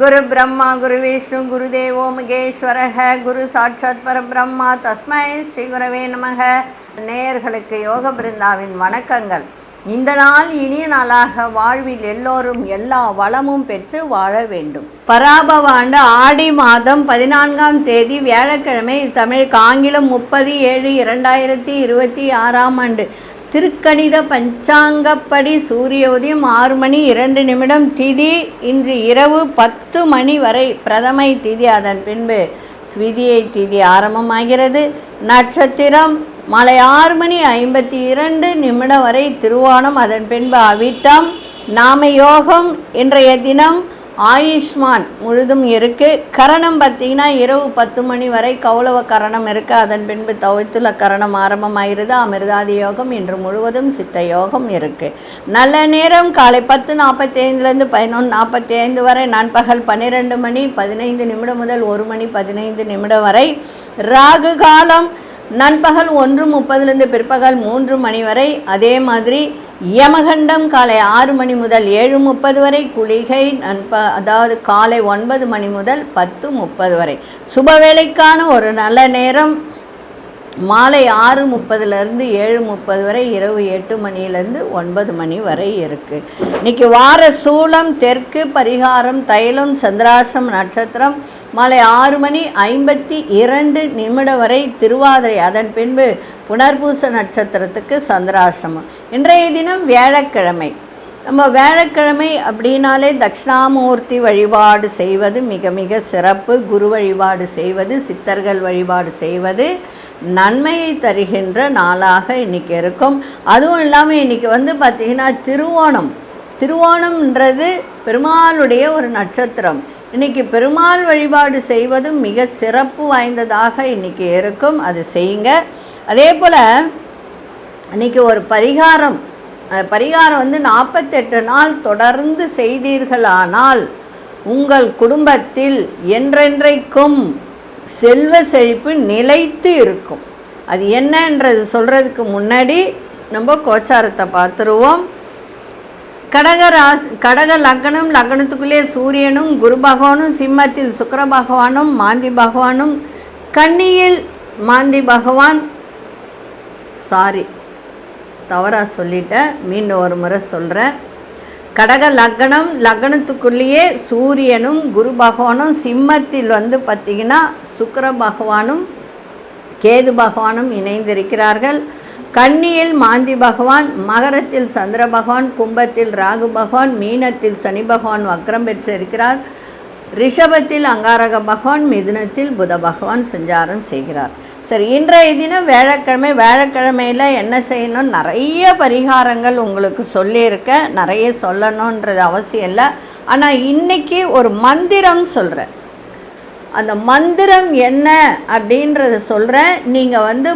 குரு பிரம்மா குரு விஷ்ணு குரு தேவோ மகேஸ்வரஹ குரு சாட்சாத் பரபிரம்மா தஸ்மை ஸ்ரீ குரவே நமக. நேயர்களுக்கு யோக பிருந்தாவின் வணக்கங்கள். இந்த நாள் இனிய நாளாக வாழ்வில் எல்லோரும் எல்லா வளமும் பெற்று வாழ வேண்டும். பராபவ ஆண்டு ஆடி மாதம் 14ஆம் தேதி வியாழக்கிழமை, தமிழுக்கு ஆங்கிலம் 30/7/2026ஆம் ஆண்டு. திருக்கணித பஞ்சாங்கப்படி சூரிய உதயம் 6 மணி 2 நிமிடம். திதி இன்று இரவு 10 மணி வரை பிரதமை திதி. அதன் பின்பு த்விதியை திதி ஆரம்பமாகிறது. நட்சத்திரம் மாலை 6 மணி 52 நிமிடம் வரை திருவோணம். அதன் பின்பு அவிட்டம். நாம யோகம் இன்றைய தினம் ஆயுஷ்மான் முழுதும் இருக்குது. கரணம் பார்த்திங்கன்னா இரவு 10 மணி வரை கௌளவ கரணம் இருக்குது. அதன் பின்பு தவித்துல கரணம் ஆரம்பமாகிறது. அமிர்தாதி யோகம் இன்று முழுவதும் சித்த யோகம் இருக்குது. நல்ல நேரம் காலை 10:45 11:45 வரை. நண்பகல் 12 மணி 15 நிமிடம் முதல் 1 மணி 15 நிமிடம் வரை. ராகு காலம் நண்பகல் 1:30 பிற்பகல் 3 மணி வரை. அதே மாதிரி யமகண்டம் காலை 6 மணி முதல் 7:30 வரை. குளிகை அதாவது காலை 9 மணி முதல் 10:30 வரை. சுபவேளைக்கான ஒரு நல்ல நேரம் மாலை 6:30 7:30 வரை. இரவு 8 மணியிலேருந்து 9 மணி வரை இருக்குது. இன்றைக்கி வார சூலம் தெற்கு. பரிகாரம் தைலம். சந்திராஷ்டம் நட்சத்திரம் மாலை 6 மணி 52 நிமிடம் வரை திருவாதிரை. அதன் பின்பு புனர்பூச நட்சத்திரத்துக்கு சந்திராஷ்டமம். இன்றைய தினம் வியாழக்கிழமை. நம்ம வியாழக்கிழமை அப்படின்னாலே தட்சிணாமூர்த்தி வழிபாடு செய்வது மிக மிக சிறப்பு. குரு வழிபாடு செய்வது, சித்தர்கள் வழிபாடு செய்வது நன்மையை தருகின்ற நாளாக இன்றைக்கி இருக்கும். அதுவும் இல்லாமல் இன்றைக்கி பார்த்திங்கன்னா திருவோணம்ன்றது பெருமாளுடைய ஒரு நட்சத்திரம். இன்றைக்கி பெருமாள் வழிபாடு செய்வதும் மிக சிறப்பு வாய்ந்ததாக இன்றைக்கி இருக்கும். அது செய்யுங்க. அதே போல் இன்றைக்கி ஒரு பரிகாரம் 48 நாள் தொடர்ந்து செய்தீர்களானால் உங்கள் குடும்பத்தில் என்றென்றைக்கும் செல்வ செழிப்பு நிலைத்து இருக்கும். அது என்னன்றது சொல்கிறதுக்கு முன்னாடி நம்ம கோச்சாரத்தை பார்த்துருவோம். கடக லக்னம். லக்னத்துக்குள்ளே சூரியனும் குரு பகவானும், சிம்மத்தில் சுக்கிர பகவானும் மாந்தி பகவானும், கன்னியில் மாந்தி பகவான். தவறாக சொல்லிட்டேன், மீண்டும் ஒரு முறை சொல்கிறேன். கடக லக்னம். லக்னத்துக்குள்ளேயே சூரியனும் குரு பகவானும், சிம்மத்தில் பார்த்திங்கன்னா சுக்கிர பகவானும் கேது பகவானும் இணைந்திருக்கிறார்கள். கன்னியில் மாந்தி பகவான், மகரத்தில் சந்திர பகவான், கும்பத்தில் ராகு பகவான், மீனத்தில் சனி பகவான் வக்ரம் பெற்றிருக்கிறார். ரிஷபத்தில் அங்காரக பகவான், மிதுனத்தில் புத பகவான் சஞ்சாரம் செய்கிறார். சரி, இன்றைய தினம் வியாழக்கிழமையில் என்ன செய்யணும்? நிறைய பரிகாரங்கள் உங்களுக்கு சொல்லியிருக்கேன். நிறைய சொல்லணுன்றது அவசியம் இல்லை. ஆனால் இன்றைக்கி ஒரு மந்திரம் சொல்கிறேன். அந்த மந்திரம் என்ன அப்படின்றத சொல்கிறேன். நீங்கள்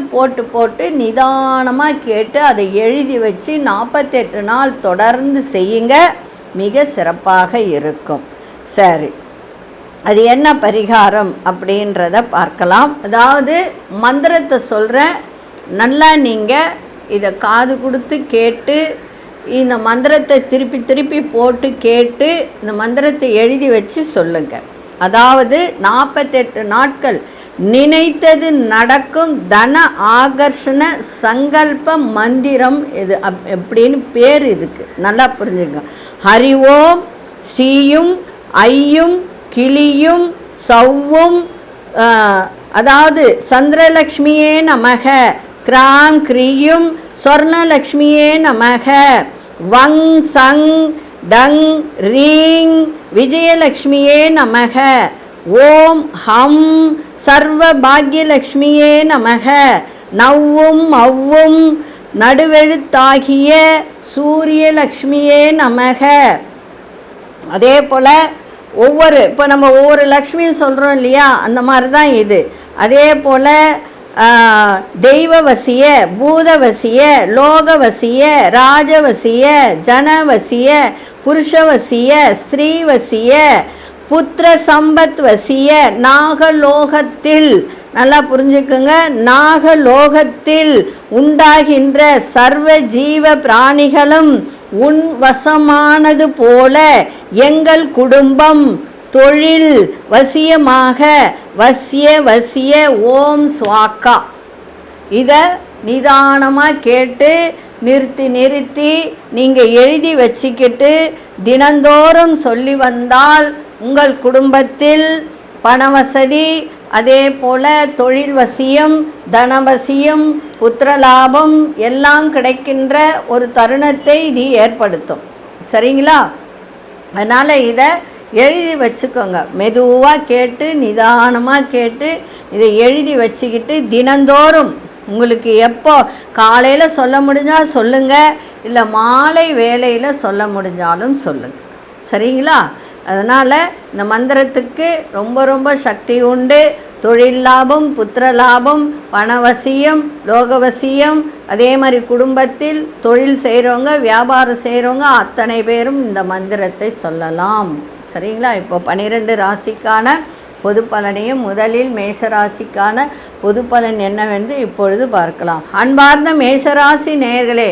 போட்டு நிதானமாக கேட்டு அதை எழுதி வச்சு 48 நாள் தொடர்ந்து செய்யுங்க. மிக சிறப்பாக இருக்கும். சரி, அது என்ன பரிகாரம் அப்படின்றத பார்க்கலாம். அதாவது மந்திரத்தை சொல்கிறேன். நல்லா நீங்கள் இதை காது கொடுத்து கேட்டு இந்த மந்திரத்தை திருப்பி போட்டு கேட்டு இந்த மந்திரத்தை எழுதி வச்சு சொல்லுங்கள். அதாவது 48 நாட்கள் நினைத்தது நடக்கும் தன ஆகர்ஷண சங்கல்ப மந்திரம். இது எப்படின்னு பேர் இதுக்கு நல்லா புரிஞ்சுங்க. ஹரி ஓம் ஸ்ரீயும் ஐயும் கிளியும் சவ்வும், அதாவது சந்திரலக்ஷ்மியே நமக, கிராங் கிரியும் சொர்ணலக்ஷ்மியே நமக, வங் சங் டங் ரீங் விஜயலக்ஷ்மியே நமக, ஓம் ஹம் சர்வ பாக்யலக்ஷ்மியே நமக, நவ்வும் அவ்வும் நடுவெழுத்தாகிய சூரியலக்ஷ்மியே நமக. அதே போல் இப்போ நம்ம ஒவ்வொரு லக்ஷ்மியும் சொல்கிறோம் இல்லையா, அந்த மாதிரி தான் இது. அதே போல் தெய்வவசிய, பூதவசிய, லோகவசிய, ராஜவசிய, ஜனவசிய, புருஷவசிய, ஸ்திரீவசிய, புத்திர சம்பத் வசிய, நாகலோகத்தில் நல்லா புரிஞ்சுக்குங்க. நாகலோகத்தில் உண்டாகின்ற சர்வ ஜீவ பிராணிகளும் உன் வசமானது போல எங்கள் குடும்பம் தொழில் வசியமாக வசிய ஓம் ஸ்வாக்கா. இதை நிதானமாக கேட்டு நிறுத்தி நீங்கள் எழுதி வச்சுக்கிட்டு தினந்தோறும் சொல்லி வந்தால் உங்கள் குடும்பத்தில் பணவசதி, அதே போல் தொழில் வசியம், தனவசியம், புத்திரலாபம் எல்லாம் கிடைக்கின்ற ஒரு தருணத்தை இது ஏற்படுத்தும். சரிங்களா? அதனால் இதை எழுதி வச்சுக்கோங்க. மெதுவாக கேட்டு நிதானமாக கேட்டு இதை எழுதி வச்சுக்கிட்டு தினந்தோறும் உங்களுக்கு எப்போ காலையில் சொல்ல முடிஞ்சால் சொல்லுங்கள், இல்லை மாலை வேளையில் சொல்ல முடிஞ்சாலும் சொல்லுங்கள். சரிங்களா? அதனால் இந்த மந்திரத்துக்கு ரொம்ப சக்தி உண்டு. தொழில் லாபம், புத்திர லாபம், பணவசியம், லோகவசியம், அதே மாதிரி குடும்பத்தில் தொழில் செய்கிறவங்க, வியாபாரம் செய்கிறவங்க அத்தனை பேரும் இந்த மந்திரத்தை சொல்லலாம். சரிங்களா? இப்போ 12 ராசிக்கான பொது பலனையும் முதலில் மேஷராசிக்கான பொது பலன் என்னவென்று இப்பொழுது பார்க்கலாம். அன்பார்ந்த மேஷராசி நேயர்களே,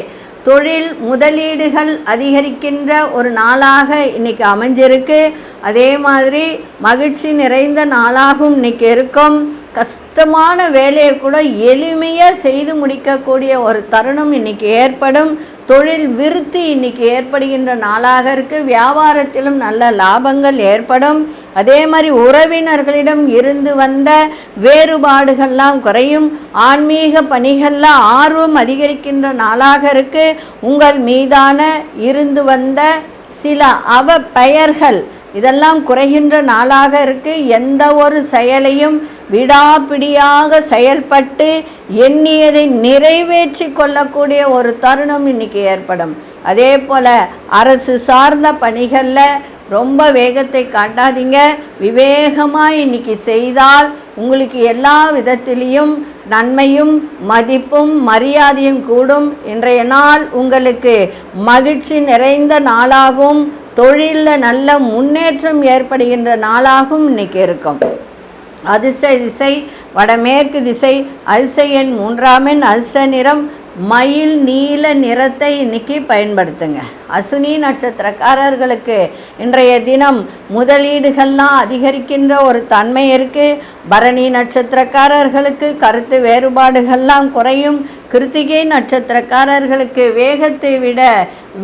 தொழில் முதலீடுகள் அதிகரிக்கின்ற ஒரு நாளாக இன்றைக்கி அமைஞ்சிருக்கு. அதே மாதிரி மகிழ்ச்சி நிறைந்த நாளாகவும் இன்றைக்கி இருக்கும். கஷ்டமான வேலையை கூட எளிமையாக செய்து முடிக்கக்கூடிய ஒரு தருணம் இன்றைக்கி ஏற்படும். தொழில் விருத்தி இன்றைக்கி ஏற்படுகின்ற நாளாக இருக்குது. வியாபாரத்திலும் நல்ல லாபங்கள் ஏற்படும். அதே மாதிரி உறவினர்களிடம் இருந்து வந்த வேறுபாடுகள்லாம் குறையும். ஆன்மீக பணிகளில் ஆர்வம் அதிகரிக்கின்ற நாளாக இருக்குது. உங்கள் மீதான இருந்து வந்த சில பெயர்கள் இதெல்லாம் குறைகின்ற நாளாக இருக்குது. எந்த ஒரு செயலையும் விடாப்பிடியாக செயல்பட்டு எண்ணியதை நிறைவேற்றி கொள்ளக்கூடிய ஒரு தருணம் இன்றைக்கி ஏற்படும். அதே போல் அரசு சார்ந்த பணிகளில் ரொம்ப வேகத்தை காட்டாதீங்க. விவேகமாக இன்றைக்கி செய்தால் உங்களுக்கு எல்லா விதத்திலையும் நன்மையும் மதிப்பும் மரியாதையும் கூடும். இன்றைய நாள் உங்களுக்கு மகிழ்ச்சி நிறைந்த நாளாகவும் தொழிலில் நல்ல முன்னேற்றம் ஏற்படுகின்ற நாளாகவும் இன்றைக்கி இருக்கும். அதிர்ஷ்ட திசை வடமேற்கு திசை. அதிர்ஷ்ட எண் 3 அதிர்ஷ்ட நிறம் மயில் நீல நிறத்தை இன்னைக்கு பயன்படுத்துங்க. அசுனி நட்சத்திரக்காரர்களுக்கு இன்றைய தினம் முதலீடுகள்லாம் அதிகரிக்கின்ற ஒரு தன்மை இருக்குது. பரணி நட்சத்திரக்காரர்களுக்கு கருத்து வேறுபாடுகள்லாம் குறையும். கிருத்திகை நட்சத்திரக்காரர்களுக்கு வேகத்தை விட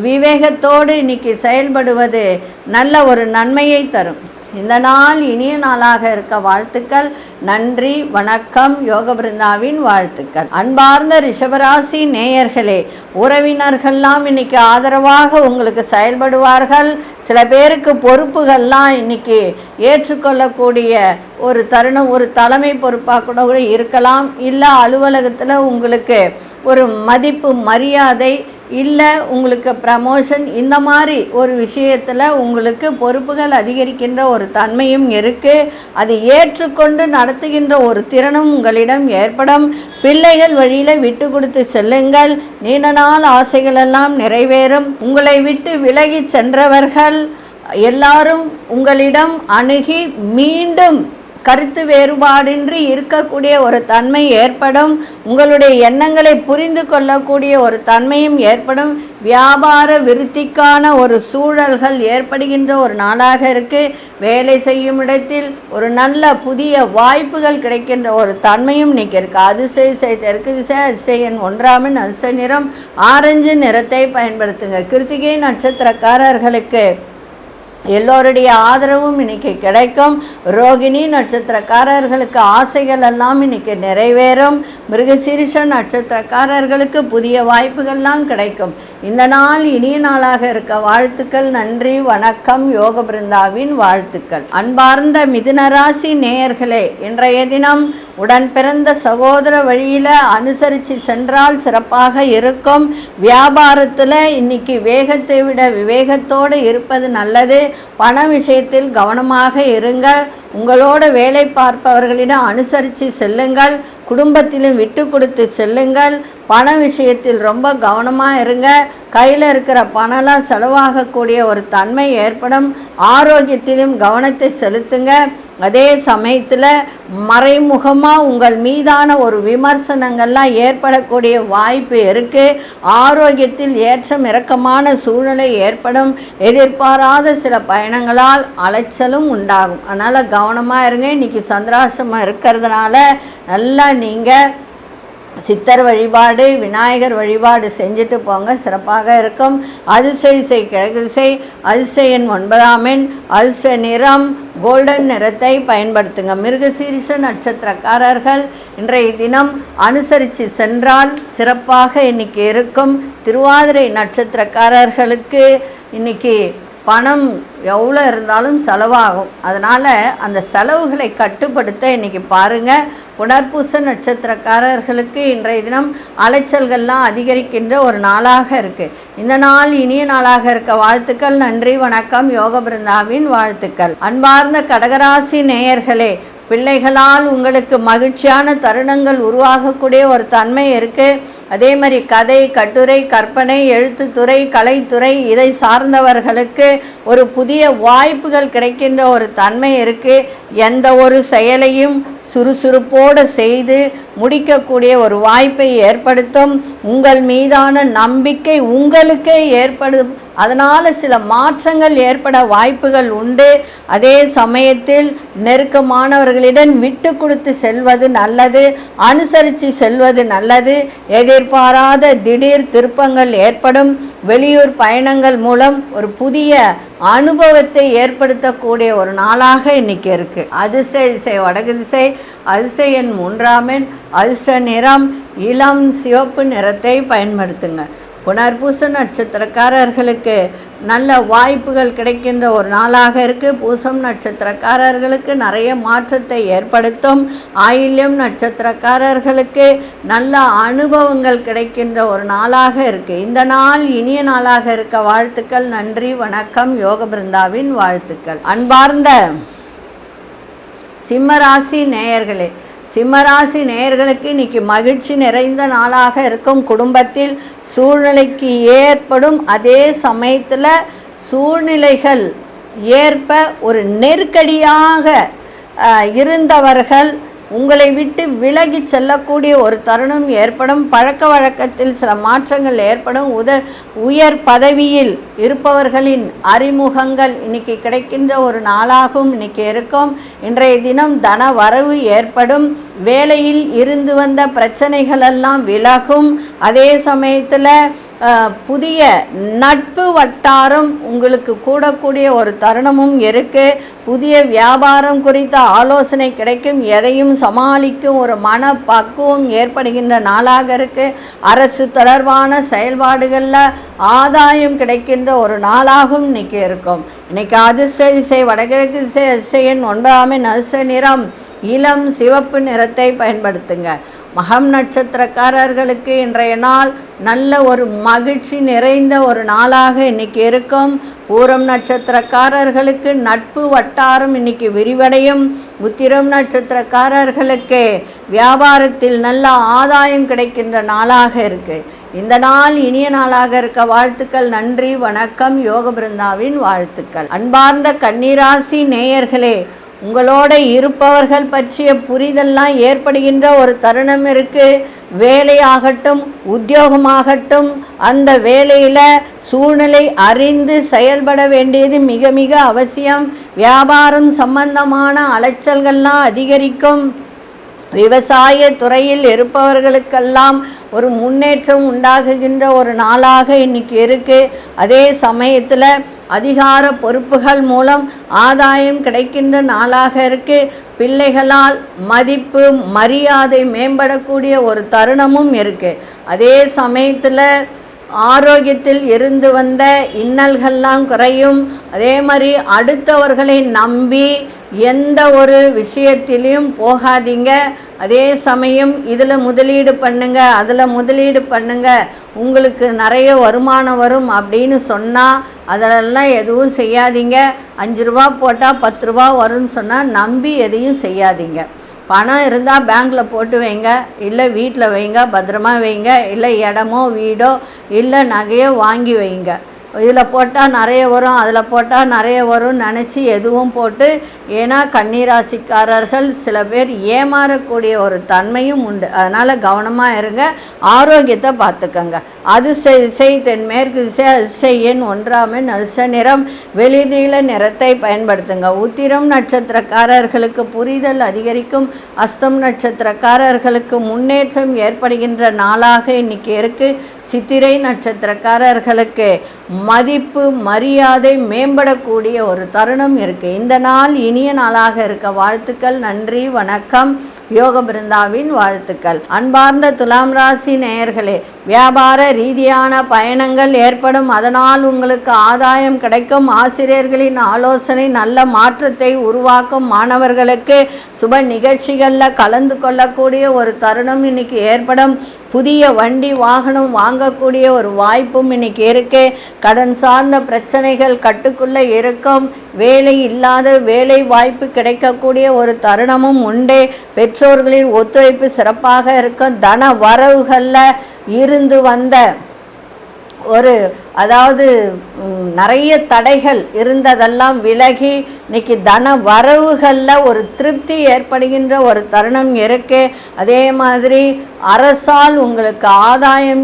விவேகத்தோடு இன்னைக்கு செயல்படுவது நல்ல ஒரு நன்மையை தரும். இந்த நாள் இனிய நாளாக இருக்க வாழ்த்துக்கள். நன்றி, வணக்கம். யோக பிருந்தாவின் வாழ்த்துக்கள். அன்பார்ந்த ரிஷபராசி நேயர்களே, உறவினர்கள்லாம் இன்னைக்கு ஆதரவாக உங்களுக்கு செயல்படுவார்கள். சில பேருக்கு பொறுப்புகள்லாம் இன்னைக்கு ஏற்றுக்கொள்ளக்கூடிய ஒரு தருணம், ஒரு தலைமை பொறுப்பாக கூட இருக்கலாம். இல்லை அலுவலகத்தில் உங்களுக்கு ஒரு மதிப்பு மரியாதை, இல்லை உங்களுக்கு ப்ரமோஷன், இந்த மாதிரி ஒரு விஷயத்தில் உங்களுக்கு பொறுப்புகள் அதிகரிக்கின்ற ஒரு தன்மையும் இருக்குது. அது ஏற்றுக்கொண்டு நடத்துகின்ற ஒரு திறனும் உங்களிடம் ஏற்படும். பிள்ளைகள் வழியில் விட்டு கொடுத்து செல்லுங்கள். நீண்ட நாள் ஆசைகளெல்லாம் நிறைவேறும். உங்களை விட்டு விலகி சென்றவர்கள் எல்லாரும் உங்களிடம் அணுகி மீண்டும் கருத்து வேறுபாடின்றி இருக்கக்கூடிய ஒரு தன்மை ஏற்படும். உங்களுடைய எண்ணங்களை புரிந்து கொள்ளக்கூடிய ஒரு தன்மையும் ஏற்படும். வியாபார விருத்திக்கான ஒரு சூழல்கள் ஏற்படுகின்ற ஒரு நாளாக இருக்குது. வேலை செய்யும் இடத்தில் ஒரு நல்ல புதிய வாய்ப்புகள் கிடைக்கின்ற ஒரு தன்மையும் இன்னைக்கு இருக்குது. அதிர்ஷ்ட திசை தெற்கு திசை. அதிர்ஷ்ட எண் 1 அதிர்ஷ்ட நிறம் ஆரஞ்சு நிறத்தை பயன்படுத்துங்க. கிருத்திகை நட்சத்திரக்காரர்களுக்கு எல்லோருடைய ஆதரவும் இன்னைக்கு கிடைக்கும். ரோகிணி நட்சத்திரக்காரர்களுக்கு ஆசைகள் எல்லாம் இன்னைக்கு நிறைவேறும். மிருகசீரிஷ நட்சத்திரக்காரர்களுக்கு புதிய வாய்ப்புகள்லாம் கிடைக்கும். இந்த நாள் இனிய நாளாக இருக்க வாழ்த்துக்கள். நன்றி, வணக்கம். யோக பிருந்தாவின் வாழ்த்துக்கள். அன்பார்ந்த மிதுனராசி நேயர்களே, இன்றைய தினம் உடன் பிறந்த சகோதர வழியில் அனுசரித்து சென்றால் சிறப்பாக இருக்கும். வியாபாரத்தில் இன்னைக்கு வேகத்தை விட விவேகத்தோடு இருப்பது நல்லது. பண விஷயத்தில் கவனமாக இருங்கள். உங்களோட வேலை பார்ப்பவர்களிடம் அனுசரித்து செல்லுங்கள். குடும்பத்திலும் விட்டு கொடுத்து செல்லுங்கள். பண விஷயத்தில் ரொம்ப கவனமாக இருங்க. கையில் இருக்கிற பணம்லாம் செலவாகக்கூடிய ஒரு தன்மை ஏற்படும். ஆரோக்கியத்திலும் கவனத்தை செலுத்துங்க. அதே சமயத்தில் மறைமுகமாக உங்கள் மீதான ஒரு விமர்சனங்கள்லாம் ஏற்படக்கூடிய வாய்ப்பு இருக்குது. ஆரோக்கியத்தில் ஏற்றம் இறக்கமான சூழ்நிலை ஏற்படும். எதிர்பாராத சில பயணங்களால் அலைச்சலும் உண்டாகும். அதனால் கவனமாக இருங்க. இன்றைக்கி சந்திராஷ்டமம் இருக்கிறதுனால நல்லா நீங்கள் சித்தர் வழிபாடு, விநாயகர் வழிபாடு செஞ்சுட்டு போங்க, சிறப்பாக இருக்கும். அதிசய கிழக்கு திசை, அதிசய எண் 9ஆம் எண், அதிர்ஷ்ட நிறம் கோல்டன் நிறத்தை பயன்படுத்துங்க. மிருகசீரிஷ நட்சத்திரக்காரர்கள் இன்றைய தினம் அனுசரித்து சென்றால் சிறப்பாக இன்னைக்கு இருக்கும். திருவாதிரை நட்சத்திரக்காரர்களுக்கு இன்னைக்கு பணம் எவ்வளோ இருந்தாலும் செலவாகும். அதனால் அந்த செலவுகளை கட்டுப்படுத்த இன்றைக்கி பாருங்கள். புனர்பூச நட்சத்திரக்காரர்களுக்கு இன்றைய தினம் அலைச்சல்கள்லாம் அதிகரிக்கின்ற ஒரு நாளாக இருக்குது. இந்த நாள் இனிய நாளாக இருக்க வாழ்த்துக்கள். நன்றி, வணக்கம். யோக பிருந்தாவின் வாழ்த்துக்கள். அன்பார்ந்த கடகராசி நேயர்களே, பிள்ளைகளால் உங்களுக்கு மகிழ்ச்சியான தருணங்கள் உருவாகக்கூடிய ஒரு தன்மை இருக்குது. அதே மாதிரி கதை, கட்டுரை, கற்பனை, எழுத்துத்துறை, கலைத்துறை இதை சார்ந்தவர்களுக்கு ஒரு புதிய வாய்ப்புகள் கிடைக்கின்ற ஒரு தன்மை இருக்குது. எந்த ஒரு செயலையும் சுறுசுறுப்போடு செய்து முடிக்கக்கூடிய ஒரு வாய்ப்பை ஏற்படுத்தும். உங்கள் மீதான நம்பிக்கை உங்களுக்கே ஏற்படும். அதனால் சில மாற்றங்கள் ஏற்பட வாய்ப்புகள் உண்டு. அதே சமயத்தில் நெருக்கமானவர்களிடம் விட்டு கொடுத்து செல்வது நல்லது, அனுசரித்து செல்வது நல்லது. எதிர்பாராத திடீர் திருப்பங்கள் ஏற்படும். வெளியூர் பயணங்கள் மூலம் ஒரு புதிய அனுபவத்தை ஏற்படுத்தக்கூடிய ஒரு நாளாக இன்னைக்கு இருக்குது. அதிர்ஷ்ட திசை வடக்கு திசை, அதிர்ஷ்ட எண் 3ஆம் எண், அதிர்ஷ்ட நிறம் இளம் சிவப்பு நிறத்தை பயன்படுத்துங்க. புனர்பூச நட்சத்திரக்காரர்களுக்கு நல்ல வாய்ப்புகள் கிடைக்கின்ற ஒரு நாளாக இருக்குது. பூசம் நட்சத்திரக்காரர்களுக்கு நிறைய மாற்றத்தை ஏற்படுத்தும். ஆயில்யம் நட்சத்திரக்காரர்களுக்கு நல்ல அனுபவங்கள் கிடைக்கின்ற ஒரு நாளாக இருக்குது. இந்த நாள் இனிய நாளாக இருக்க வாழ்த்துக்கள். நன்றி, வணக்கம். யோக பிருந்தாவின் வாழ்த்துக்கள். அன்பார்ந்த சிம்மராசி நேயர்களே, சிம்மராசி நேயர்களுக்கு இன்னைக்கு மகிழ்ச்சி நிறைந்த நாளாக இருக்கும். குடும்பத்தில் சூழ்நிலைக்கு ஏற்படும் அதே சமயத்தில் சூழ்நிலைகள் ஏற்ப ஒரு நெருக்கடியாக இருந்தவர்கள் உங்களை விட்டு விலகி செல்லக்கூடிய ஒரு தருணம் ஏற்படும். பழக்க வழக்கத்தில் சில மாற்றங்கள் ஏற்படும். உயர் பதவியில் இருப்பவர்களின் அறிமுகங்கள் இன்னைக்கு கிடைக்கின்ற ஒரு நாளாகவும் இன்னைக்கு இருக்கும். இன்றைய தினம் தன வரவு ஏற்படும். வேலையில் இருந்து வந்த பிரச்சனைகளெல்லாம் விலகும். அதே சமயத்தில் புதிய நட்பு வட்டாரம் உங்களுக்கு கூடக்கூடிய ஒரு தருணமும் இருக்குது. புதிய வியாபாரம் குறித்த ஆலோசனை கிடைக்கும். எதையும் சமாளிக்கும் ஒரு மனப்பக்குவம் ஏற்படுகின்ற நாளாக இருக்குது. அரசு தொடர்பான செயல்பாடுகளில் ஆதாயம் கிடைக்கின்ற ஒரு நாளாகவும் இன்றைக்கி இருக்கும். இன்றைக்கி அதிர்ஷ்ட திசை வடகிழக்கு திசை, அதிர்ஷ்ட எண் 9ஆம் எண், அதிர்ஷ்ட நிறம் இளம் சிவப்பு நிறத்தை பயன்படுத்துங்க. மகம் நட்சத்திரக்காரர்களுக்கு இன்றைய நாள் நல்ல ஒரு மகிழ்ச்சி நிறைந்த ஒரு நாளாக இன்னைக்கு இருக்கும். பூரம் நட்சத்திரக்காரர்களுக்கு நட்பு வட்டாரம் இன்னைக்கு விரிவடையும். உத்திரம் நட்சத்திரக்காரர்களுக்கு வியாபாரத்தில் நல்ல ஆதாயம் கிடைக்கின்ற நாளாக இருக்கு. இந்த நாள் இனிய நாளாக இருக்க வாழ்த்துக்கள். நன்றி, வணக்கம். யோக பிருந்தாவின் வாழ்த்துக்கள். அன்பார்ந்த கன்னிராசி நேயர்களே, உங்களோட இருப்பவர்கள் பற்றிய புரிதல்லாம் ஏற்படுகின்ற ஒரு தருணம் இருக்குது. வேலையாகட்டும், உத்தியோகமாகட்டும், அந்த வேலையில் சூழ்நிலை அறிந்து செயல்பட வேண்டியது மிக மிக அவசியம். வியாபாரம் சம்பந்தமான அலைச்சல்கள்லாம் அதிகரிக்கும். விவசாய துறையில் இருப்பவர்களுக்கெல்லாம் ஒரு முன்னேற்றம் உண்டாகுகின்ற ஒரு நாளாக இன்னைக்கு இருக்குது. அதே சமயத்தில் அதிகார பொறுப்புகள் மூலம் ஆதாயம் கிடைக்கின்ற நாளாக இருக்குது. பிள்ளைகளால் மதிப்பு மரியாதை மேம்படக்கூடிய ஒரு தருணமும் இருக்குது. அதே சமயத்தில் ஆரோக்கியத்தில் இருந்து வந்த இன்னல்கள்லாம் குறையும். அதே மாதிரி அடுத்தவர்களை நம்பி எந்த ஒரு விஷயத்திலையும் போகாதீங்க. அதே சமயம் இதில் முதலீடு பண்ணுங்க, அதில் முதலீடு பண்ணுங்க, உங்களுக்கு நிறைய வருமானம் வரும் அப்படின்னு சொன்னால் அதிலெல்லாம் எதுவும் செய்யாதீங்க. 5 ரூபா போட்டால் 10 ரூபா வரும்னு சொன்னால் நம்பி எதையும் செய்யாதீங்க. பணம் இருந்தால் பேங்க்கில் போட்டு வைங்க, இல்லை வீட்டில் வைங்க, பத்திரமா வைங்க, இல்லை இடமோ வீடோ இல்லை நகையோ வாங்கி வைங்க. இதில் போட்டால் நிறைய வரும், அதில் போட்டால் நிறைய வரும்னு நினச்சி எதுவும் போட்டு, ஏன்னா கன்னிராசிக்காரர்கள் சில பேர் ஏமாறக்கூடிய ஒரு தன்மையும் உண்டு. அதனால் கவனமாக இருங்க, ஆரோக்கியத்தை பார்த்துக்கங்க. அதிர்ஷ்ட திசை தென்மேற்கு திசை, அதிர்ஷ்ட எண் 1 அதிர்ஷ்ட நிறம் வெளிநீல நிறத்தை பயன்படுத்துங்க. உத்திரம் நட்சத்திரக்காரர்களுக்கு புரிதல் அதிகரிக்கும். அஸ்தம் நட்சத்திரக்காரர்களுக்கு முன்னேற்றம் ஏற்படுகின்ற நாளாக இன்னைக்கு இருக்குது. சித்திரை நட்சத்திரக்காரர்களுக்கு மதிப்பு மரியாதை மேம்படக்கூடிய ஒரு தருணம் இருக்குது. இந்த நாள் இனிய நாளாக இருக்க வாழ்த்துக்கள். நன்றி, வணக்கம். யோக பிருந்தாவின் வாழ்த்துக்கள். அன்பார்ந்த துலாம் ராசி நேயர்களே, வியாபார ரீதியான பயணங்கள் ஏற்படும், அதனால் உங்களுக்கு ஆதாயம் கிடைக்கும். ஆசிரியர்களின் ஆலோசனை நல்ல மாற்றத்தை உருவாக்கும். மாணவர்களுக்கு சுப நிகழ்ச்சிகளில் கலந்து கொள்ளக்கூடிய ஒரு தருணம் இன்னைக்கு ஏற்படும். புதிய வண்டி வாகனம் வாங்கக்கூடிய ஒரு வாய்ப்பும் இன்னைக்கு இருக்கு. கடன் சார்ந்த பிரச்சனைகள் கட்டுக்குள்ளே இருக்கும். வேலை இல்லாத வேலை வாய்ப்பு கிடைக்கக்கூடிய ஒரு தருணமும் உண்டு. பெற்றோர்களின் ஒத்துழைப்பு சிறப்பாக இருக்கும். தன வரவுகளில் இருந்து வந்த ஒரு நிறைய தடைகள் இருந்ததெல்லாம் விலகி இன்னைக்கு தன வரவுகளில் ஒரு திருப்தி ஏற்படுகின்ற ஒரு தருணம் இருக்குது. அதே மாதிரி அரசால் உங்களுக்கு ஆதாயம்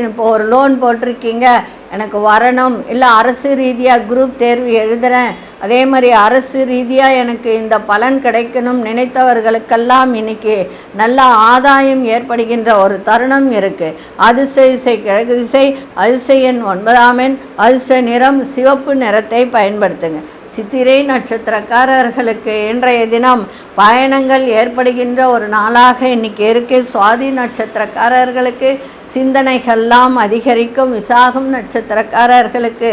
இப்போ ஒரு லோன் போட்டிருக்கீங்க, எனக்கு வரணும், இல்லை அரசு ரீதியாக குரூப் தேர்வு எழுதுகிறேன், அதே மாதிரி அரசு ரீதியாக எனக்கு இந்த பலன் கிடைக்கணும் நினைத்தவர்களுக்கெல்லாம் இன்னைக்கு நல்ல ஆதாயம் ஏற்படுகின்ற ஒரு தருணம் இருக்குது. அதிர்ஷ்ட திசை கிழக்கு திசை, அதிர்ஷ்ட எண் 9 அதிர்ஷ்ட நிறம் சிவப்பு நிறத்தை பயன்படுத்துங்க. சித்திரை நட்சத்திரக்காரர்களுக்கு இன்றைய தினம் பயணங்கள் ஏற்படுகின்ற ஒரு நாளாக இன்னைக்கு இருக்கு. சுவாதி நட்சத்திரக்காரர்களுக்கு சிந்தனைகள்லாம் அதிகரிக்கும். விசாகம் நட்சத்திரக்காரர்களுக்கு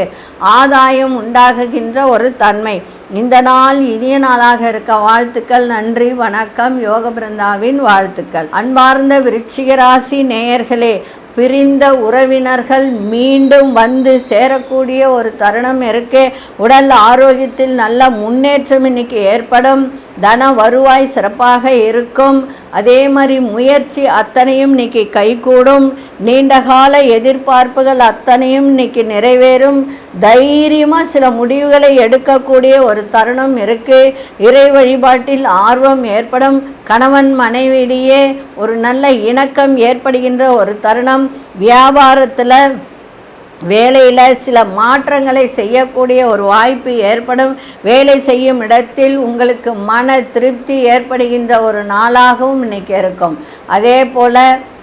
ஆதாயம் உண்டாகுகின்ற ஒரு தன்மை. இந்த நாள் இனிய நாளாக இருக்க வாழ்த்துக்கள். நன்றி, வணக்கம். யோக பிருந்தாவின் வாழ்த்துக்கள். அன்பார்ந்த விருச்சிக ராசி நேயர்களே, பிரிந்த உறவினர்கள் மீண்டும் வந்து சேரக்கூடிய ஒரு தருணம் இருக்கு. உடல் ஆரோக்கியத்தில் நல்ல முன்னேற்றம் இன்னைக்கு ஏற்படும். தன வருவாய் சிறப்பாக இருக்கும். அதே மாதிரி முயற்சி அத்தனையும் இன்னைக்கு கைகூடும். நீண்டகால எதிர்பார்ப்புகள் அத்தனையும் இன்னைக்கு நிறைவேறும். தைரியமாக சில முடிவுகளை எடுக்கக்கூடிய ஒரு தருணம் இருக்குது. இறை வழிபாட்டில் ஆர்வம் ஏற்படும். கணவன் மனைவியிடையே ஒரு நல்ல இணக்கம் ஏற்படுகின்ற ஒரு தருணம். வியாபாரத்தில் வேலையில் சில மாற்றங்களை செய்யக்கூடிய ஒரு வாய்ப்பு ஏற்படும். வேலை செய்யும் இடத்தில் உங்களுக்கு மன திருப்தி ஏற்படுகின்ற ஒரு நாளாகவும் இன்றைக்கி இருக்கும். அதே போல்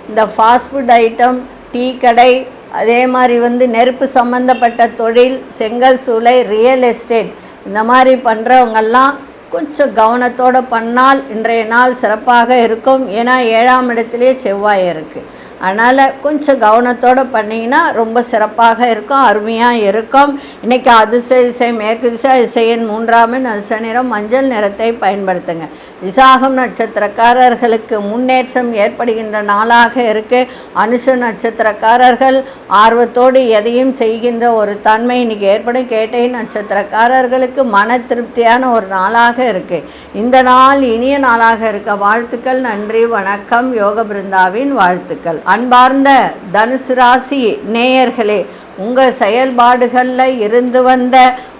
இந்த ஃபாஸ்ட் ஃபுட் ஐட்டம், டீ கடை, அதே மாதிரி நெருப்பு சம்மந்தப்பட்ட தொழில், செங்கல் சூளை, ரியல் எஸ்டேட் இந்த மாதிரி பண்ணுறவங்கெல்லாம் கொஞ்சம் கவனத்தோடு பண்ணால் இன்றைய நாள் சிறப்பாக இருக்கும். ஏன்னா 7ஆம் இடத்திலே செவ்வாய் இருக்குது. அதனால் கொஞ்சம் கவனத்தோடு பண்ணிங்கன்னா ரொம்ப சிறப்பாக இருக்கும், அருமையாக இருக்கும். இன்றைக்கி அதிர்ஷ்ட திசை மேற்கு திசை, அதிர்ஷ்ட எண் 3 அதிர்ஷ்ட நிறம் மஞ்சள் நிறத்தை பயன்படுத்துங்க. விசாகம் நட்சத்திரக்காரர்களுக்கு முன்னேற்றம் ஏற்படுகின்ற நாளாக இருக்குது. அனுஷ நட்சத்திரக்காரர்கள் ஆர்வத்தோடு எதையும் செய்கின்ற ஒரு தன்மை இன்றைக்கி ஏற்படும். கேட்டை நட்சத்திரக்காரர்களுக்கு மன திருப்தியான ஒரு நாளாக இருக்குது. இந்த நாள் இனிய நாளாக இருக்க வாழ்த்துக்கள். நன்றி, வணக்கம். யோக பிருந்தாவின் வாழ்த்துக்கள். அன்பார்ந்த தனுசு ராசி நேயர்களே, உங்கள் செயல்பாடுகளில் இருந்து வந்த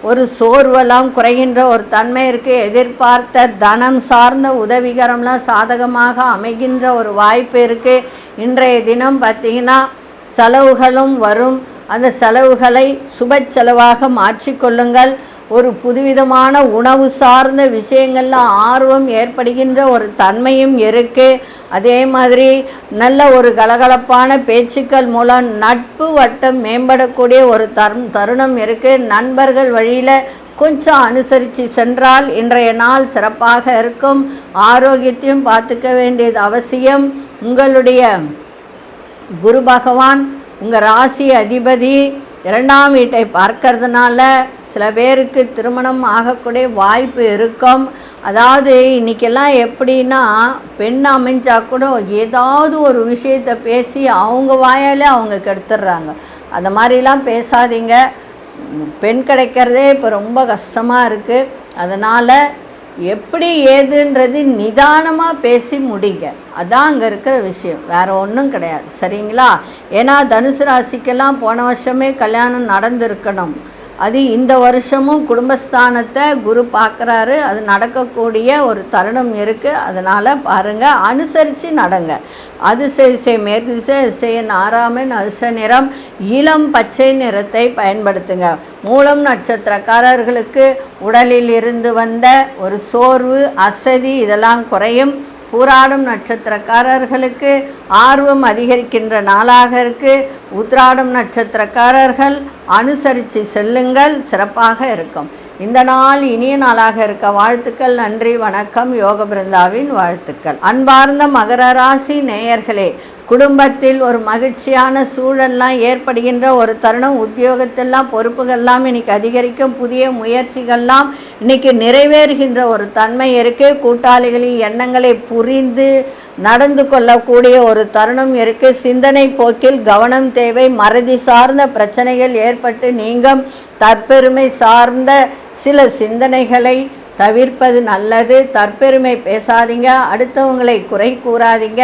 ஒரு சோர்வெல்லாம் குறைகின்ற ஒரு தன்மை இருக்குது. எதிர்பார்த்த தனம் சார்ந்த உதவிகரம்லாம் சாதகமாக அமைகின்ற ஒரு வாய்ப்பு இருக்குது. இன்றைய தினம் பார்த்திங்கன்னா செலவுகளும் வரும். அந்த செலவுகளை சுப செலவாக மாற்றிக்கொள்ளுங்கள். ஒரு புதுவிதமான உணவு சார்ந்த விஷயங்களில் ஆர்வம் ஏற்படுகின்ற ஒரு தன்மையும் இருக்குது. அதே மாதிரி நல்ல ஒரு கலகலப்பான பேச்சுக்கள் மூலம் நட்பு வட்டம் மேம்படக்கூடிய ஒரு தருணம் இருக்குது. நண்பர்கள் வழியில் கொஞ்சம் அனுசரித்து சென்றால் இன்றைய நாள் சிறப்பாக இருக்கும். ஆரோக்கியத்தையும் பார்த்துக்க வேண்டியது அவசியம். உங்களுடைய குரு பகவான் உங்கள் ராசி அதிபதி 2ஆம் வீட்டை பார்க்கறதுனால சில பேருக்கு திருமணம் ஆகக்கூடிய வாய்ப்பு இருக்கும். அதாவது இன்றைக்கெல்லாம் எப்படின்னா, பெண் அமைஞ்சா கூட ஏதாவது ஒரு விஷயத்தை பேசி அவங்க வாயாலே அவங்க கெடுத்துடுறாங்க. அந்த மாதிரிலாம் பேசாதீங்க. பெண் கிடைக்கிறதே இப்போ ரொம்ப கஷ்டமாக இருக்குது. அதனால் எப்படி ஏதுன்றது நிதானமாக பேசி முடிங்க. அதான் அங்கே இருக்கிற விஷயம், வேறு ஒன்றும் கிடையாது. சரிங்களா? ஏன்னா தனுசு ராசிக்கெல்லாம் போன வருஷமே கல்யாணம் நடந்திருக்கணும். அது இந்த வருஷமும் குடும்பஸ்தானத்தை குரு பார்க்குறாரு. அது நடக்கக்கூடிய ஒரு தருணம் இருக்குது. அதனால் பாருங்கள், அனுசரித்து நடங்க. அதிசய மேற்கு திசை அதிசயன் 6ஆம் அதிர்ஷ்ட நிறம் இளம் பச்சை நிறத்தை பயன்படுத்துங்க. மூலம் நட்சத்திரக்காரர்களுக்கு உடலில் இருந்து வந்த ஒரு சோர்வு, அசதி இதெல்லாம் குறையும். பூராடம் நட்சத்திரக்காரர்களுக்கு ஆர்வம் அதிகரிக்கின்ற நாளாக இருக்குது. உத்திராடம் நட்சத்திரக்காரர்கள் அனுசரித்து செல்லுங்கள், சிறப்பாக இருக்கும். இந்த நாள் இனிய நாளாக இருக்க வாழ்த்துக்கள். நன்றி, வணக்கம். யோக பிருந்தாவின் வாழ்த்துக்கள். அன்பார்ந்த மகர ராசி நேயர்களே, குடும்பத்தில் ஒரு மகிழ்ச்சியான சூழல்லாம் ஏற்படுகின்ற ஒரு தருணம். உத்தியோகத்தெல்லாம் பொறுப்புகள்லாம் இன்றைக்கி அதிகரிக்கும். புதிய முயற்சிகள்லாம் இன்றைக்கி நிறைவேறுகின்ற ஒரு தன்மை இருக்குது. கூட்டாளிகளின் எண்ணங்களை புரிந்து நடந்து கொள்ளக்கூடிய ஒரு தருணம் இருக்குது. சிந்தனை போக்கில் கவனம் தேவை. மறதி சார்ந்த பிரச்சனைகள் ஏற்பட்டு நீங்கும். தற்பெருமை சார்ந்த சில சிந்தனைகளை தவிர்ப்பது நல்லது. தற்பெருமை பேசாதீங்க, அடுத்தவங்களை குறை கூறாதீங்க.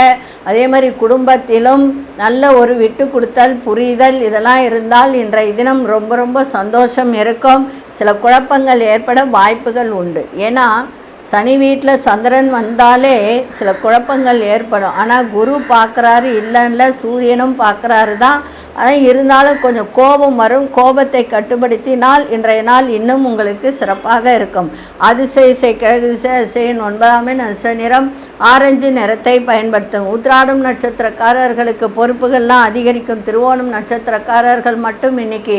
அதே மாதிரி குடும்பத்திலும் நல்ல ஒரு விட்டு கொடுத்தல், புரிதல் இதெல்லாம் இருந்தால் இன்றைய தினம் ரொம்ப ரொம்ப சந்தோஷம் இருக்கும். சில குழப்பங்கள் ஏற்பட வாய்ப்புகள் உண்டு. ஏன்னா சனி வீட்டில் சந்திரன் வந்தாலே சில குழப்பங்கள் ஏற்படும். ஆனால் குரு பார்க்குறாரு இல்லைன்னா சூரியனும் பார்க்குறாரு தான். ஆனால் இருந்தாலும் கொஞ்சம் கோபம் வரும். கோபத்தை கட்டுப்படுத்தினால் இன்றைய நாள் இன்னும் உங்களுக்கு சிறப்பாக இருக்கும். அதிசய கிழக்கு திசை அதிசயன் 9ஆம் அதிர்ஷ்ட நிறம் ஆரஞ்சு நிறத்தை பயன்படுத்தும். உத்திராடம் நட்சத்திரக்காரர்களுக்கு பொறுப்புகள்லாம் அதிகரிக்கும். திருவோணம் நட்சத்திரக்காரர்கள் மட்டும் இன்னைக்கு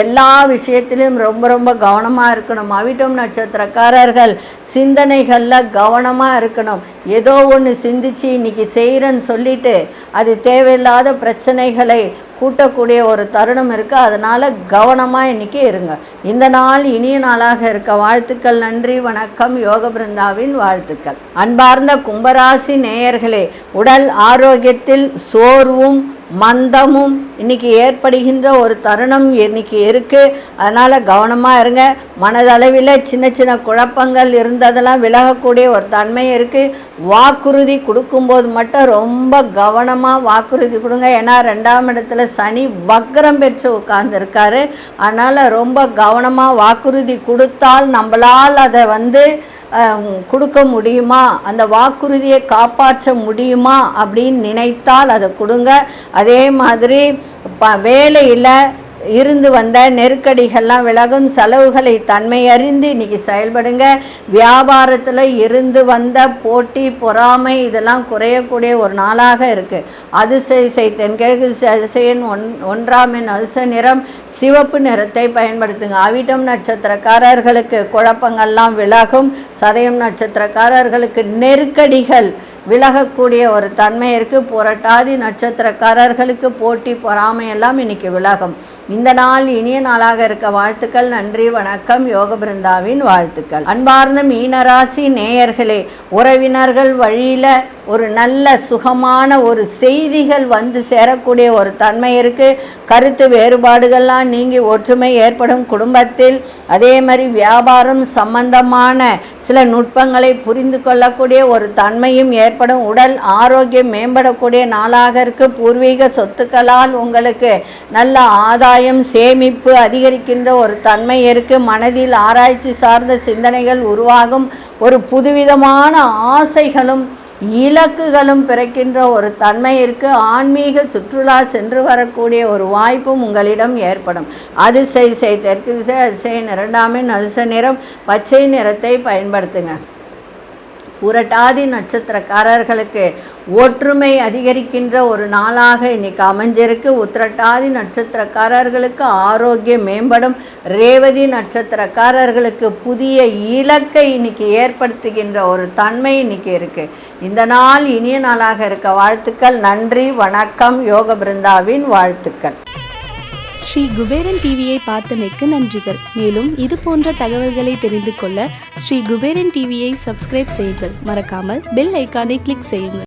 எல்லா விஷயத்திலும் ரொம்ப ரொம்ப கவனமாக இருக்கணும். அவிட்டம் நட்சத்திரக்காரர்கள் சிந்தனைகளில் கவனமாக இருக்கணும். ஏதோ ஒன்று சிந்திச்சு இன்றைக்கி செய்கிறேன்னு சொல்லிவிட்டு அது தேவையில்லாத பிரச்சனைகளை கூட்டக்கூடிய ஒரு தருணம் இருக்குது. அதனால் கவனமாக இன்றைக்கி இருங்க. இந்த நாள் இனிய நாளாக இருக்க வாழ்த்துக்கள். நன்றி, வணக்கம். யோக பிருந்தாவின் வாழ்த்துக்கள். அன்பார்ந்த கும்பராசி நேயர்களே, உடல் ஆரோக்கியத்தில் சோர்வும் மந்தமும் இன்றைக்கி ஏற்படுகின்ற ஒரு தருணம் இன்றைக்கி இருக்குது. அதனால் கவனமாக இருங்க. மனதளவில் சின்ன சின்ன குழப்பங்கள் இருந்ததெல்லாம் விலகக்கூடிய ஒரு தன்மை இருக்குது. வாக்குறுதி கொடுக்கும்போது மட்டும் ரொம்ப கவனமாக வாக்குறுதி கொடுங்க. ஏன்னா 2ஆம் இடத்துல சனி வக்ரம் பெற்று உட்கார்ந்துருக்காரு. அதனால் ரொம்ப கவனமாக வாக்குறுதி கொடுத்தால் நம்மளால் அதை கொடுக்க முடியுமா, அந்த வாக்குறுதியை காப்பாற்ற முடியுமா அப்படின்னு நினைத்தால் அதை கொடுங்க. அதே மாதிரி வேலையில் இருந்து வந்த நெருக்கடிகள்லாம் விலகும். செலவுகளை தன்மை அறிந்து இன்றைக்கி செயல்படுங்க. வியாபாரத்தில் இருந்து வந்த போட்டி பொறாமை இதெல்லாம் குறையக்கூடிய ஒரு நாளாக இருக்குது. அதிசய தென்கிழக்கு அதிசயன் 1ஆம் அதிர்ஷ்ட நிறம் சிவப்பு நிறத்தை பயன்படுத்துங்க. அவிட்டம் நட்சத்திரக்காரர்களுக்கு குழப்பங்கள்லாம் விலகும். சதயம் நட்சத்திரக்காரர்களுக்கு நெருக்கடிகள் விலகக்கூடிய ஒரு தன்மை இருக்குது. புரட்டாதி நட்சத்திரக்காரர்களுக்கு போட்டி பொறாமையெல்லாம் இன்றைக்கி விலகும். இந்த நாள் இனிய நாளாக இருக்க வாழ்த்துக்கள். நன்றி, வணக்கம். யோக பிருந்தாவின் வாழ்த்துக்கள். அன்பார்ந்த மீனராசி நேயர்களே, உறவினர்கள் வழியில் ஒரு நல்ல சுகமான ஒரு செய்திகள் வந்து சேரக்கூடிய ஒரு தன்மை இருக்குது. கருத்து வேறுபாடுகள்லாம் நீங்கி ஒற்றுமை ஏற்படும் குடும்பத்தில். அதே மாதிரி வியாபாரம் சம்பந்தமான சில நுட்பங்களை புரிந்து கொள்ளக்கூடிய ஒரு தன்மையும் ஏற்படும். உடல் ஆரோக்கியம் மேம்படக்கூடிய நாளாக இருக்குது. பூர்வீக சொத்துக்களால் உங்களுக்கு நல்ல ஆதாயம் சேமிப்பு அதிகரிக்கின்ற ஒரு தன்மை இருக்குது. மனதில் ஆராய்ச்சி சார்ந்த சிந்தனைகள் உருவாகும். ஒரு புதுவிதமான ஆசைகளும் இலக்குகளும் பிறக்கின்ற ஒரு தன்மை இருக்குது. ஆன்மீக சுற்றுலா சென்று வரக்கூடிய ஒரு வாய்ப்பும் உங்களிடம் ஏற்படும். அதிசய தெற்கு திசை அதிசயன் 2ஆம் அதிர்ஷ்ட நிறம் பச்சை நிறத்தை பயன்படுத்துங்க. புரட்டாதி நட்சத்திரக்காரர்களுக்கு ஒற்றுமை அதிகரிக்கின்ற ஒரு நாளாக இன்னைக்கு அமைஞ்சிருக்கு. உத்திரட்டாதி நட்சத்திரக்காரர்களுக்கு ஆரோக்கியம் மேம்படும். ரேவதி நட்சத்திரக்காரர்களுக்கு புதிய இலக்கை இன்னைக்கு ஏற்படுத்துகின்ற ஒரு தன்மை இன்னைக்கு இருக்குது. இந்த நாள் இனிய நாளாக இருக்க வாழ்த்துக்கள். நன்றி, வணக்கம். யோக பிருந்தாவின் வாழ்த்துக்கள். ஸ்ரீ குபேரன் டிவியை பார்த்தமைக்கு நன்றிகள். மேலும் இது போன்ற தகவல்களை தெரிந்து கொள்ள ஸ்ரீ குபேரன் டிவியை சப்ஸ்கிரைப் செய்யுங்கள். மறக்காமல் பெல் ஐக்கானை கிளிக் செய்யுங்கள்.